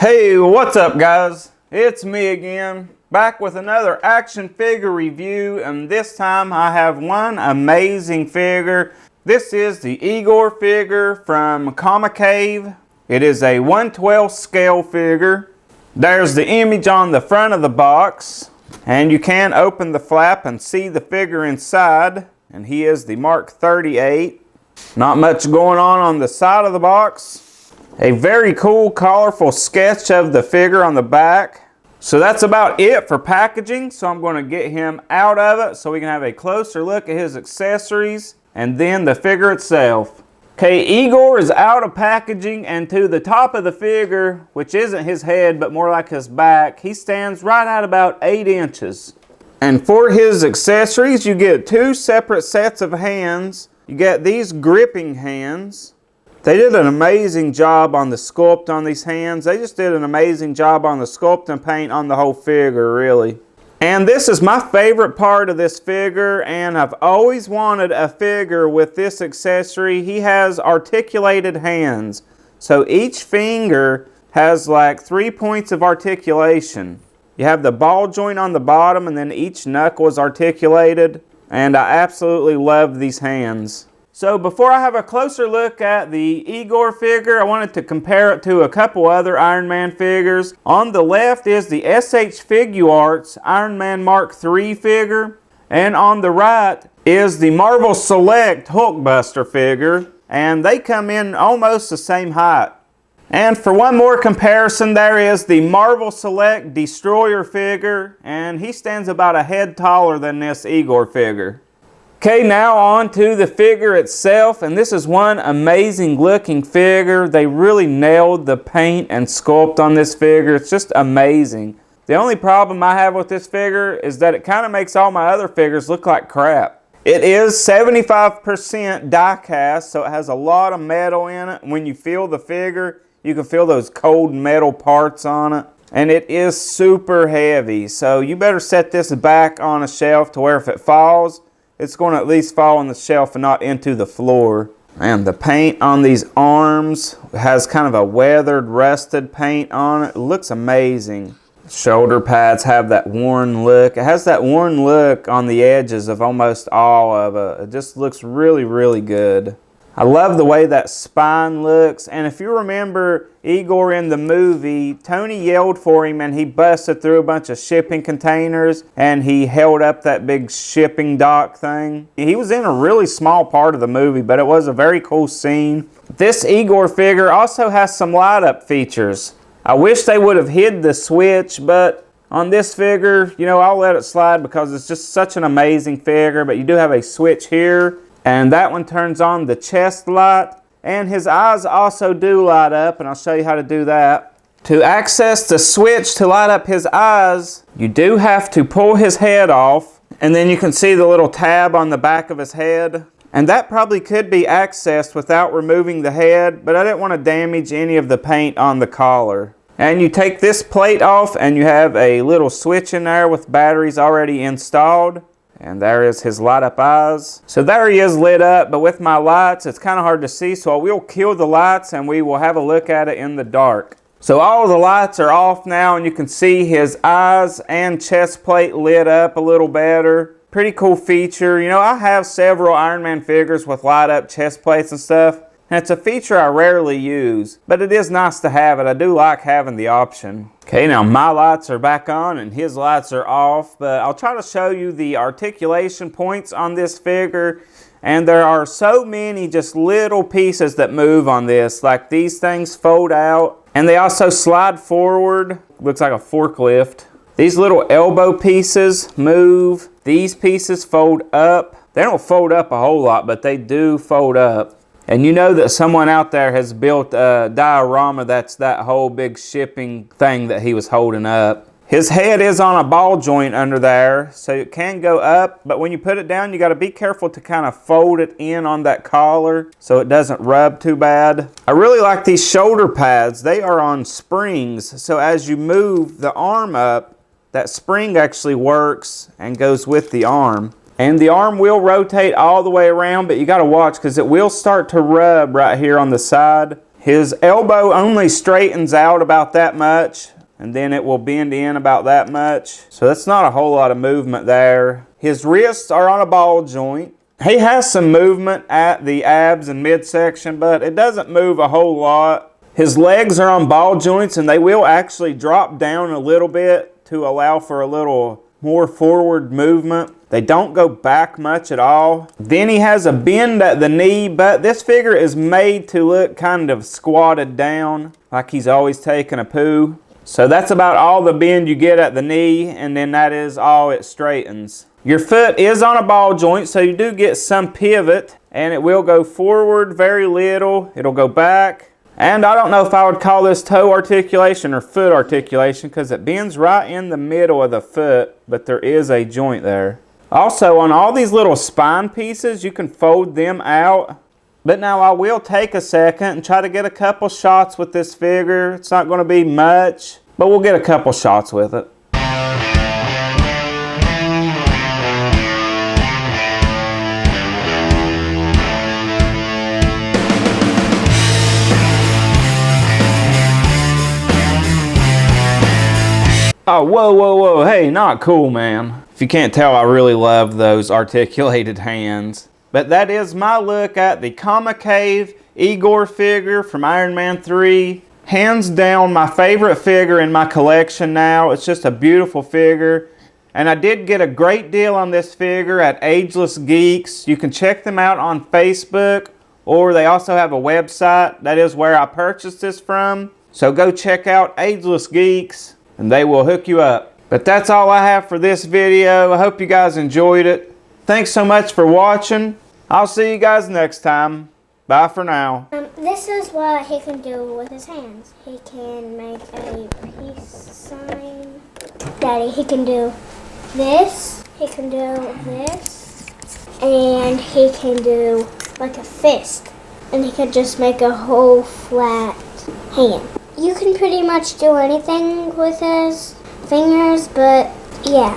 Hey, what's up guys? It's me again, back with another action figure review, and this time I have one amazing figure. This is the Igor figure from Comicave. It is a 1/12 scale figure. There's the image on the front of the box, and you can open the flap and see the figure inside, and he is the Mark 38. Not much going on the side of the box. A very cool, colorful sketch of the figure on the back. So that's about it for packaging. So I'm going to get him out of it so we can have a closer look at his accessories and then the figure itself. Okay, Igor is out of packaging, and to the top of the figure, which isn't his head but more like his back, he stands right at about 8 inches. And for his accessories, you get 2 separate sets of hands. You get these gripping hands. They did an amazing job on the sculpt on these hands. They just did an amazing job on the sculpt and paint on the whole figure, really. And this is my favorite part of this figure, and I've always wanted a figure with this accessory. He has articulated hands. So each finger has like 3 points of articulation. You have the ball joint on the bottom, and then each knuckle is articulated. And I absolutely love these hands. So before I have a closer look at the Igor figure, I wanted to compare it to a couple other Iron Man figures. On the left is the SH Figuarts Iron Man Mark III figure. And on the right is the Marvel Select Hulkbuster figure. And they come in almost the same height. And for one more comparison, there is the Marvel Select Destroyer figure. And he stands about a head taller than this Igor figure. Okay, now on to the figure itself, and this is one amazing looking figure. They really nailed the paint and sculpt on this figure. It's just amazing. The only problem I have with this figure is that it kind of makes all my other figures look like crap. It is 75% die cast, so it has a lot of metal in it. When you feel the figure, you can feel those cold metal parts on it. And it is super heavy, so you better set this back on a shelf to where if it falls, it's going to at least fall on the shelf and not into the floor. And the paint on these arms has kind of a weathered, rusted paint on it. It looks amazing. Shoulder pads have that worn look. It has that worn look on the edges of almost all of it. It just looks really, really good. I love the way that spine looks. And if you remember Igor in the movie, Tony yelled for him and he busted through a bunch of shipping containers and he held up that big shipping dock thing. He was in a really small part of the movie, but it was a very cool scene. This Igor figure also has some light up features. I wish they would have hid the switch, but on this figure, you know, I'll let it slide because it's just such an amazing figure. But you do have a switch here. And that one turns on the chest light. And his eyes also do light up, and I'll show you how to do that. To access the switch to light up his eyes, you do have to pull his head off. And then you can see the little tab on the back of his head. And that probably could be accessed without removing the head, but I didn't want to damage any of the paint on the collar. And you take this plate off, and you have a little switch in there with batteries already installed. And there is his light up eyes. So there he is lit up, but with my lights it's kind of hard to see, so I will kill the lights and we will have a look at it in the dark. So all the lights are off now, and you can see his eyes and chest plate lit up a little better. Pretty cool feature. You know, I have several Iron Man figures with light up chest plates and stuff, and it's a feature I rarely use, but it is nice to have it. I do like having the option. Okay, now my lights are back on and his lights are off, but I'll try to show you the articulation points on this figure. And there are so many just little pieces that move on this, like these things fold out and they also slide forward. Looks like a forklift. These little elbow pieces move. These pieces fold up. They don't fold up a whole lot, but they do fold up. And you know that someone out there has built a diorama that's that whole big shipping thing that he was holding up. His head is on a ball joint under there, so it can go up, but when you put it down, you got to be careful to kind of fold it in on that collar so it doesn't rub too bad. I really like these shoulder pads. They are on springs, so as you move the arm up, that spring actually works and goes with the arm. And the arm will rotate all the way around, but you got to watch because it will start to rub right here on the side. His elbow only straightens out about that much, and then it will bend in about that much. So that's not a whole lot of movement there. His wrists are on a ball joint. He has some movement at the abs and midsection, but it doesn't move a whole lot. His legs are on ball joints, and they will actually drop down a little bit to allow for a little more forward movement. They don't go back much at all. Then he has a bend at the knee, but this figure is made to look kind of squatted down, like he's always taking a poo. So that's about all the bend you get at the knee, and then that is all it straightens. Your foot is on a ball joint, so you do get some pivot, and it will go forward very little. It'll go back. And I don't know if I would call this toe articulation or foot articulation, because it bends right in the middle of the foot, but there is a joint there. Also, on all these little spine pieces, you can fold them out. But now I will take a second and try to get a couple shots with this figure. It's not going to be much, but we'll get a couple shots with it. Oh, whoa, whoa, whoa, hey, not cool, man. If you can't tell, I really love those articulated hands. But that is my look at the Comicave IGOR figure from Iron Man 3. Hands down, my favorite figure in my collection now. It's just a beautiful figure. And I did get a great deal on this figure at Ageless Geeks. You can check them out on Facebook, or they also have a website. That is where I purchased this from. So go check out Ageless Geeks, and they will hook you up. But that's all I have for this video. I hope you guys enjoyed it. Thanks so much for watching. I'll see you guys next time. Bye for now. This is what he can do with his hands. He can make a peace sign. Daddy, he can do this. He can do this. And he can do like a fist. And he can just make a whole flat hand. You can pretty much do anything with his fingers, but yeah.